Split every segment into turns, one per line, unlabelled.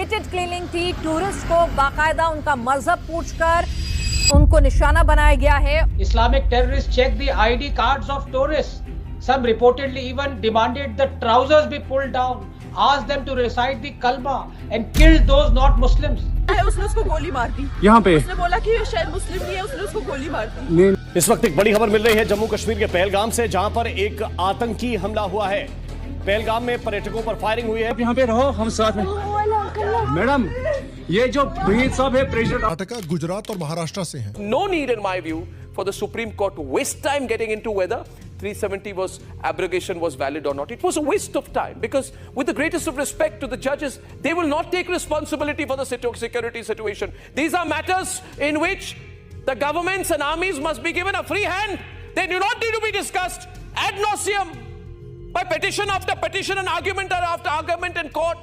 Targeted cleaning थी। Tourist को बाकायदा उनका मजहब पूछकर उनको निशाना बनाया गया है।
Islamic terrorists checked the ID cards of tourists. Some reportedly even demanded the trousers be pulled down, asked them to recite the kalma and killed those not Muslims.
उसने उसको गोली मार दी।
यहाँ पे
उसने बोला कि शायद मुस्लिम नहीं है, उसने उसको गोली मार दी।
इस वक्त एक बड़ी खबर मिल रही है जम्मू कश्मीर के पहलगाम से, जहां पर एक आतंकी हमला हुआ है। पहलगाम में पर्यटकों पर फायरिंग हुई है।
आप यहाँ पे रहो, हम साथ में। मैडम, ये जो ब्रीद साहब है प्रेसिडेंट
कर्नाटका, गुजरात और महाराष्ट्र से हैं।
No need, in my view, for the Supreme Court to waste time getting into whether 370 abrogation was valid or not. It was a waste of time because, with the greatest of respect to the judges, they will not take responsibility for the security situation. These are matters in which the governments and armies must be given a free hand. They do not need to be discussed ad nauseum by petition after petition and argument after argument in court,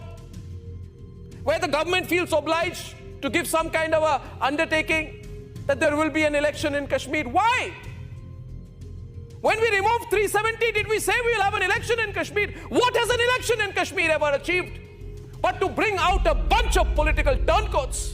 where the government feels obliged to give some kind of a undertaking that there will be an election in Kashmir. Why? When we removed 370, did we say we will have an election in Kashmir? What has an election in Kashmir ever achieved? But to bring out a bunch of political turncoats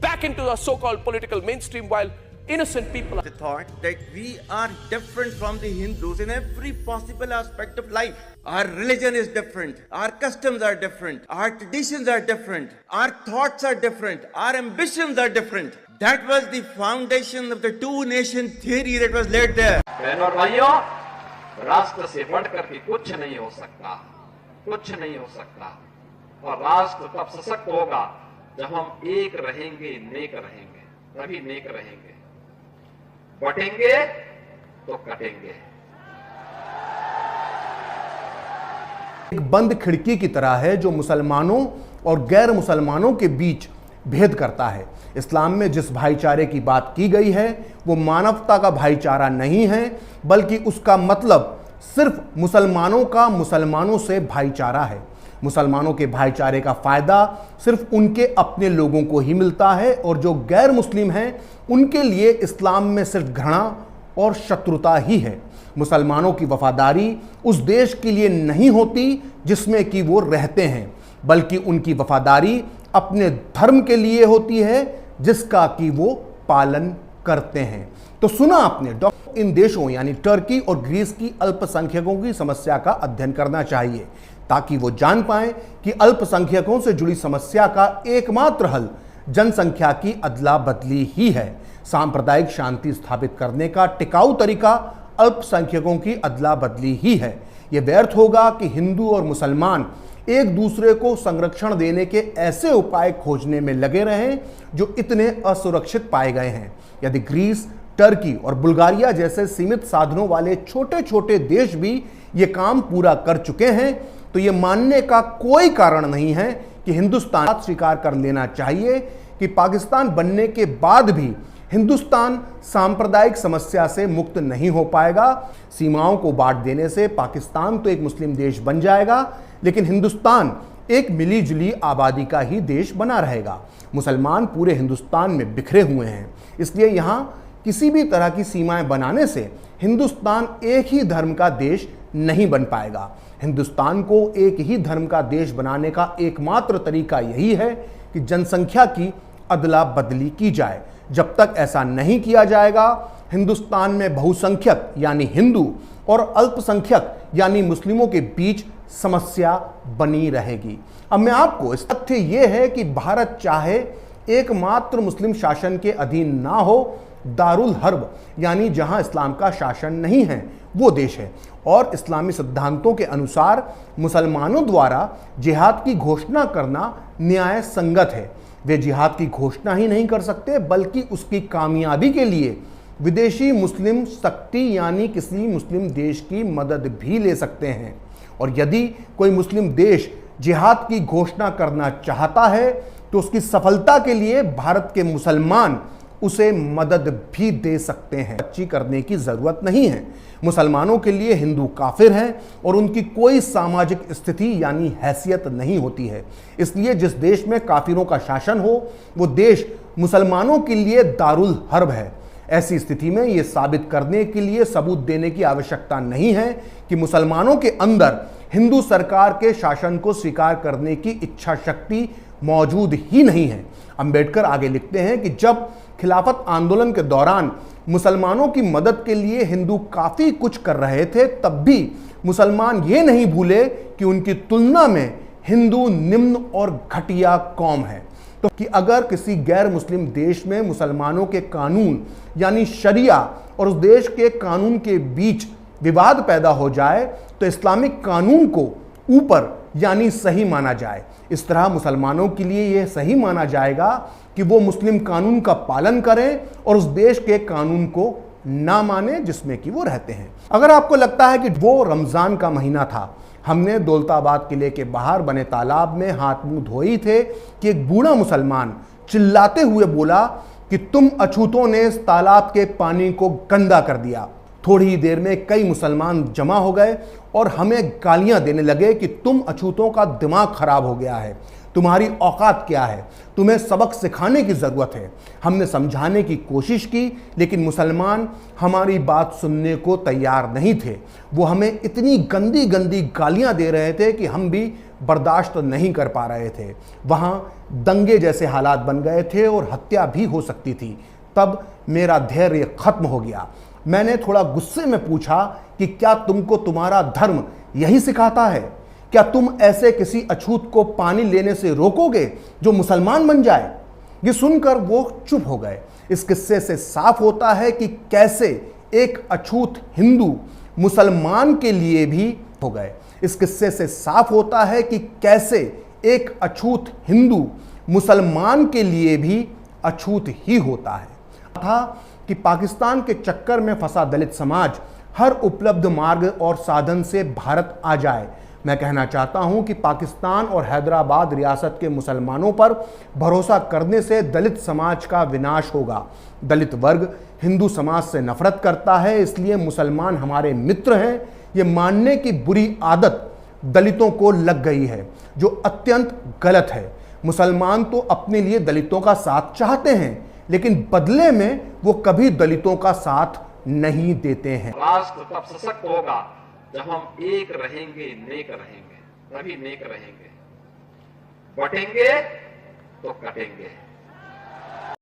back into the so-called political mainstream while innocent people
The thought that we are different from the Hindus in every possible aspect of life. Our religion is different, our customs are different, our traditions are different, our thoughts are different, our ambitions are different. That was the foundation of the two-nation theory that was laid there.
बहनों और भाइयों, राष्ट्र से बढ़कर के कुछ नहीं हो सकता, कुछ नहीं हो सकता। और राष्ट्र तब सशक्त होगा जब हम एक रहेंगे, नेक रहेंगे, तभी नेक रहेंगे। बटेंगे तो कटेंगे।
एक बंद खिड़की की तरह है जो मुसलमानों और गैर मुसलमानों के बीच भेद करता है। इस्लाम में जिस भाईचारे की बात की गई है वो मानवता का भाईचारा नहीं है, बल्कि उसका मतलब सिर्फ मुसलमानों का मुसलमानों से भाईचारा है। मुसलमानों के भाईचारे का फायदा सिर्फ उनके अपने लोगों को ही मिलता है, और जो गैर मुस्लिम हैं उनके लिए इस्लाम में सिर्फ घृणा और शत्रुता ही है। मुसलमानों की वफादारी उस देश के लिए नहीं होती जिसमें कि वो रहते हैं, बल्कि उनकी वफादारी अपने धर्म के लिए होती है जिसका कि वो पालन करते हैं। तो सुना आपने, डॉक्टर इन देशों यानी टर्की और ग्रीस की अल्पसंख्यकों की समस्या का अध्ययन करना चाहिए, ताकि वो जान पाएं कि अल्पसंख्यकों से जुड़ी समस्या का एकमात्र हल जनसंख्या की अदला बदली ही है। सांप्रदायिक शांति स्थापित करने का टिकाऊ तरीका अल्पसंख्यकों की अदला बदली ही है। यह व्यर्थ होगा कि हिंदू और मुसलमान एक दूसरे को संरक्षण देने के ऐसे उपाय खोजने में लगे रहें जो इतने असुरक्षित पाए गए हैं। यदि ग्रीस, टर्की और बुल्गारिया जैसे सीमित साधनों वाले छोटे छोटे देश भी ये काम पूरा कर चुके हैं, तो ये मानने का कोई कारण नहीं है कि हिंदुस्तान स्वीकार कर लेना चाहिए कि पाकिस्तान बनने के बाद भी हिंदुस्तान सांप्रदायिक समस्या से मुक्त नहीं हो पाएगा। सीमाओं को बांट देने से पाकिस्तान तो एक मुस्लिम देश बन जाएगा, लेकिन हिंदुस्तान एक मिली जुली आबादी का ही देश बना रहेगा। मुसलमान पूरे हिंदुस्तान में बिखरे हुए हैं, इसलिए यहाँ किसी भी तरह की सीमाएं बनाने से हिंदुस्तान एक ही धर्म का देश नहीं बन पाएगा। हिंदुस्तान को एक ही धर्म का देश बनाने का एकमात्र तरीका यही है कि जनसंख्या की अदला बदली की जाए। जब तक ऐसा नहीं किया जाएगा, हिंदुस्तान में बहुसंख्यक यानी हिंदू और अल्पसंख्यक यानी मुस्लिमों के बीच समस्या बनी रहेगी। अब मैं आपको इस तथ्य यह है कि भारत चाहे एकमात्र मुस्लिम शासन के अधीन ना हो, दारुल हर्ब यानी जहां इस्लाम का शासन नहीं है वो देश है, और इस्लामी सिद्धांतों के अनुसार मुसलमानों द्वारा जिहाद की घोषणा करना न्याय संगत है। वे जिहाद की घोषणा ही नहीं कर सकते, बल्कि उसकी कामयाबी के लिए विदेशी मुस्लिम शक्ति यानी किसी मुस्लिम देश की मदद भी ले सकते हैं। और यदि कोई मुस्लिम देश जिहाद की घोषणा करना चाहता है तो उसकी सफलता के लिए भारत के मुसलमान उसे मदद भी दे सकते हैं। अच्छी करने की जरूरत नहीं है। मुसलमानों के लिए हिंदू काफिर हैं और उनकी कोई सामाजिक स्थिति यानी हैसियत नहीं होती है। इसलिए जिस देश में काफिरों का शासन हो वो देश मुसलमानों के लिए दारुल हर्ब है। ऐसी स्थिति में यह साबित करने के लिए सबूत देने की आवश्यकता नहीं है कि मुसलमानों के अंदर हिंदू सरकार के शासन को स्वीकार करने की इच्छा शक्ति मौजूद ही नहीं है। अंबेडकर आगे लिखते हैं कि जब खिलाफत आंदोलन के दौरान मुसलमानों की मदद के लिए हिंदू काफी कुछ कर रहे थे, तब भी मुसलमान ये नहीं भूले कि उनकी तुलना में हिंदू निम्न और घटिया कौम है। तो कि अगर किसी गैर मुस्लिम देश में मुसलमानों के कानून यानी शरिया और उस देश के कानून के बीच विवाद पैदा हो जाए तो इस्लामिक कानून को ऊपर यानी सही माना जाए। इस तरह मुसलमानों के लिए यह सही माना जाएगा कि वो मुस्लिम कानून का पालन करें और उस देश के कानून को ना माने जिसमें कि वो रहते हैं। अगर आपको लगता है कि वो रमजान का महीना था, हमने दौलताबाद किले के बाहर बने तालाब में हाथ मुंह धोए थे कि एक बूढ़ा मुसलमान चिल्लाते हुए बोला कि तुम अछूतों ने इस तालाब के पानी को गंदा कर दिया। थोड़ी ही देर में कई मुसलमान जमा हो गए और हमें गालियां देने लगे कि तुम अछूतों का दिमाग खराब हो गया है, तुम्हारी औकात क्या है, तुम्हें सबक सिखाने की ज़रूरत है। हमने समझाने की कोशिश की लेकिन मुसलमान हमारी बात सुनने को तैयार नहीं थे। वो हमें इतनी गंदी गंदी गालियां दे रहे थे कि हम भी बर्दाश्त नहीं कर पा रहे थे। वहाँ दंगे जैसे हालात बन गए थे और हत्या भी हो सकती थी। तब मेरा धैर्य खत्म हो गया। मैंने थोड़ा गुस्से में पूछा कि क्या तुमको तुम्हारा धर्म यही सिखाता है? क्या तुम ऐसे किसी अछूत को पानी लेने से रोकोगे जो मुसलमान बन जाए? ये सुनकर वो चुप हो गए। इस किस्से से साफ होता है कि कैसे एक अछूत हिंदू मुसलमान के लिए भी हो गए। इस किस्से से साफ होता है कि कैसे एक अछूत हिंदू मुसलमान के लिए भी अछूत ही होता है। था कि पाकिस्तान के चक्कर में फंसा दलित समाज हर उपलब्ध मार्ग और साधन से भारत आ जाए। मैं कहना चाहता हूं कि पाकिस्तान और हैदराबाद रियासत के मुसलमानों पर भरोसा करने से दलित समाज का विनाश होगा। दलित वर्ग हिंदू समाज से नफरत करता है, इसलिए मुसलमान हमारे मित्र हैं। ये मानने की बुरी आदत दलितों को लग गई है जो अत्यंत गलत है। मुसलमान तो अपने लिए दलितों का साथ चाहते हैं लेकिन बदले में वो कभी दलितों का साथ नहीं देते हैं।
राष्ट्र तब सशक्त होगा जब हम एक रहेंगे, नेक रहेंगे, तभी नेक रहेंगे। बटेंगे तो कटेंगे।